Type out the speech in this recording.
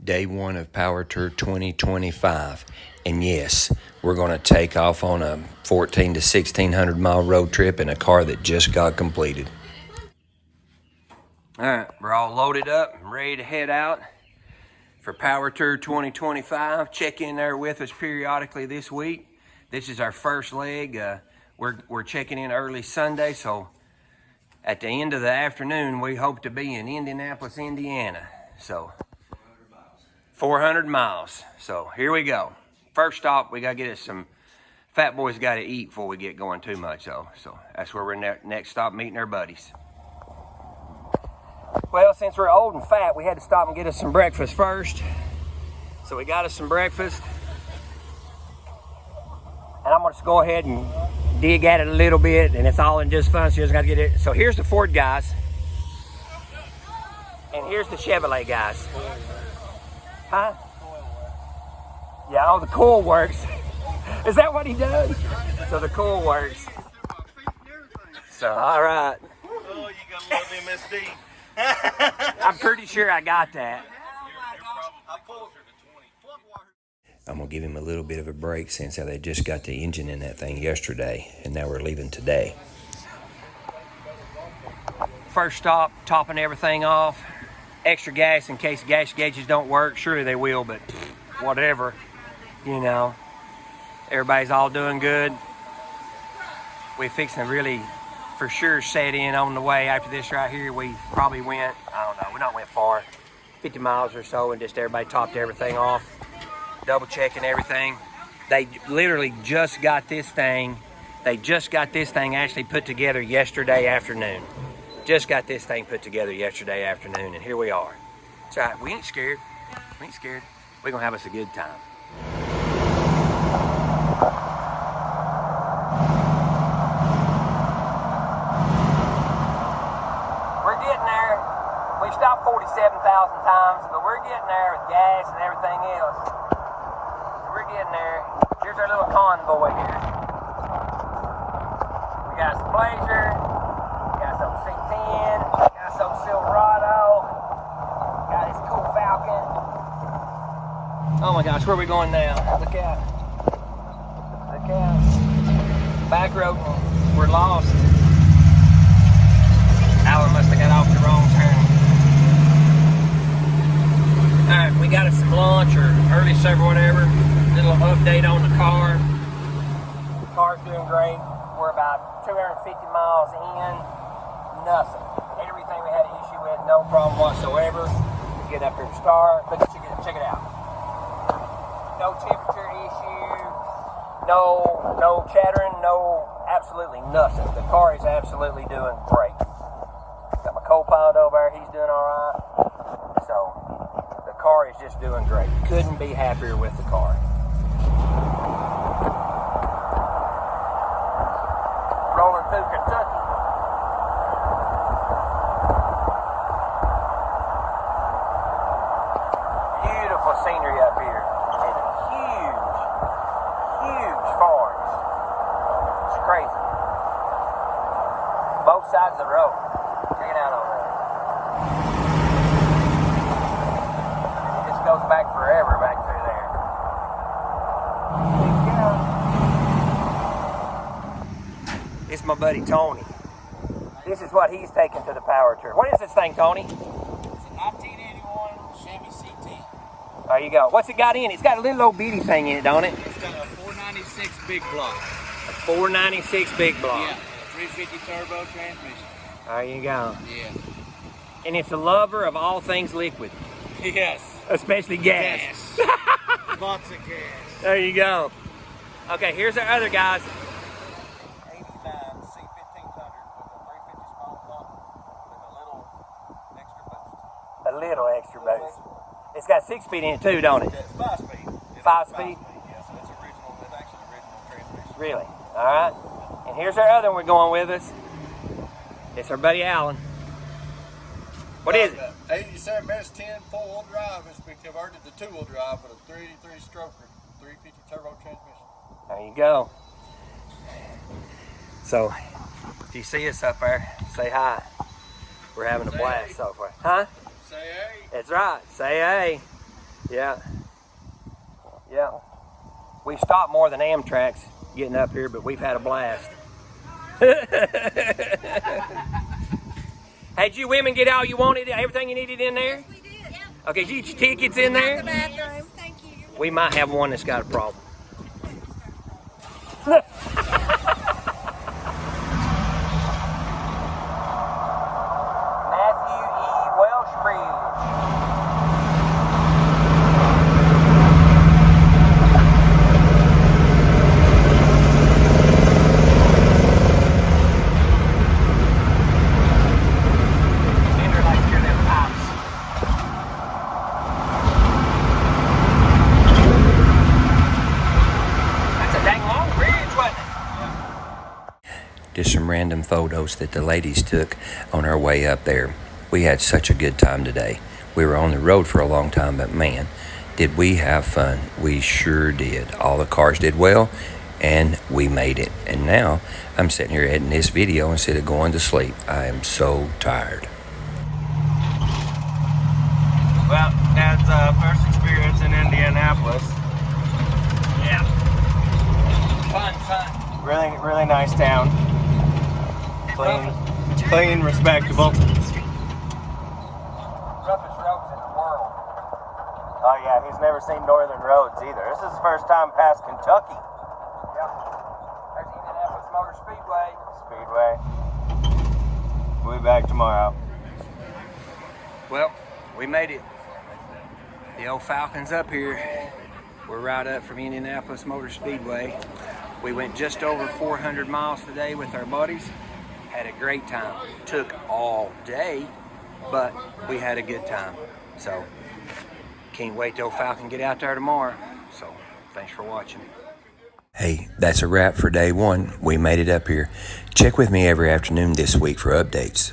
Day one of Power Tour 2025. And yes, we're going to take off on a 14 to 1600 mile road trip in a car that just got completed. All right, we're all loaded up and ready to head out for Power Tour 2025. Check in there with us periodically this week. This is our first leg. We're checking in early Sunday, so at the end of the afternoon, we hope to be in Indianapolis, Indiana. So 400 miles. So here we go. First stop, we gotta get us some. Fat boys gotta eat before we get going too much, though. So that's where we're next stop, meeting our buddies. Well, since we're old and fat, we had to stop and get us some breakfast first. So we got us some breakfast. And I'm gonna just go ahead and dig at it a little bit, and it's all in just fun, so you just gotta get it. So here's the Ford guys. And here's the Chevrolet guys. Huh? Yeah, oh, the coil works. Is that what he does? So the coil works. So, all right. Oh, you got a little MSD. I'm pretty sure I got that. I'm going to give him a little bit of a break since they just got the engine in that thing yesterday, and now we're leaving today. First stop, topping everything off. Extra gas in case gas gauges don't work. Surely they will, but whatever, you know. Everybody's all doing good. We're fixing to really, for sure, set in on the way after this right here. We probably went, I don't know, we not went far, 50 miles or so, and just everybody topped everything off, double checking everything. They literally just got this thing. They just got this thing actually put together yesterday afternoon. Just got this thing put together yesterday afternoon, and here we are. It's all right. We ain't scared. We ain't scared. We're going to have us a good time. We're getting there. We stopped 47,000 times, but we're getting there with gas and everything else. We're getting there. Here's our little convoy here. We got some Blazer. Some C10, got some Silverado, got this cool Falcon. Oh my gosh, where are we going now? Look out. Look out. Back road, we're lost. Alan must have got off the wrong turn. Alright, we got us some lunch or early server, whatever. Little update on the car. The car's doing great. We're about 250 miles in. Nothing. Everything we had an issue with, no problem whatsoever. We get up here to start, but check it out. No temperature issue, no chattering, no absolutely nothing. The car is absolutely doing great. Got my co-pilot over there, he's doing all right. So the car is just doing great. Couldn't be happier with the car. Rolling through Kentucky. Scenery up here, and huge farms. It's crazy. Both sides of the road. Check it out over there. It just goes back forever back through there. It's my buddy Tony. This is what he's taking to the Power Tour. What is this thing, Tony? It's a 1981 Chevy C10. There you go. What's it got in it? It's got a little old bitty thing in it, don't it? It's got a 496 big block. A 496 big block. Yeah, 350 turbo transmission. There you go. Yeah. And it's a lover of all things liquid. Yes. Especially gas. Lots of gas. There you go. Okay, here's our other guys. 89 C1500 with a 350 small block with a little extra boost. It's got 6-speed in it too, don't it? It's 5-speed. 5-speed? Yeah, so it's original. It's actually original transmission. Really? All right. And here's our other one we're going with us. It's our buddy Alan. What is it? 87 S10 4-wheel drive. It's been converted to 2-wheel drive with a 383 stroker, 350 turbo transmission. There you go. So, if you see us up there, say hi. We're having a blast so far. Huh? Say hey. That's right. Say hey. Yeah. Yeah. We've stopped more than Amtrak's getting up here, but we've had a blast. Hey, did you women get all you wanted, everything you needed in there? Yes, we did. Yep. Okay, did you get your tickets in there? The bathroom. Thank you. We might have one that's got a problem. Matthew E. Welsh Bridge. Just some random photos that the ladies took on our way up there. We had such a good time today. We were on the road for a long time, but man, did we have fun. We sure did. All the cars did well, and we made it. And now I'm sitting here editing this video instead of going to sleep. I am so tired. Well, that's first experience in Indianapolis. Yeah. Fun. Really nice town. Clean, respectable. Roughest roads in the world. Oh yeah, he's never seen northern roads either. This is his first time past Kentucky. Yeah. There's Indianapolis Motor Speedway. We'll be back tomorrow. Well, we made it. The old Falcon's up here. We're right up from Indianapolis Motor Speedway. We went just over 400 miles today with our buddies. Had a great time. Took all day, but we had a good time. So, can't wait till Falcon get out there tomorrow. So, thanks for watching. Hey, that's a wrap for day one. We made it up here. Check with me every afternoon this week for updates.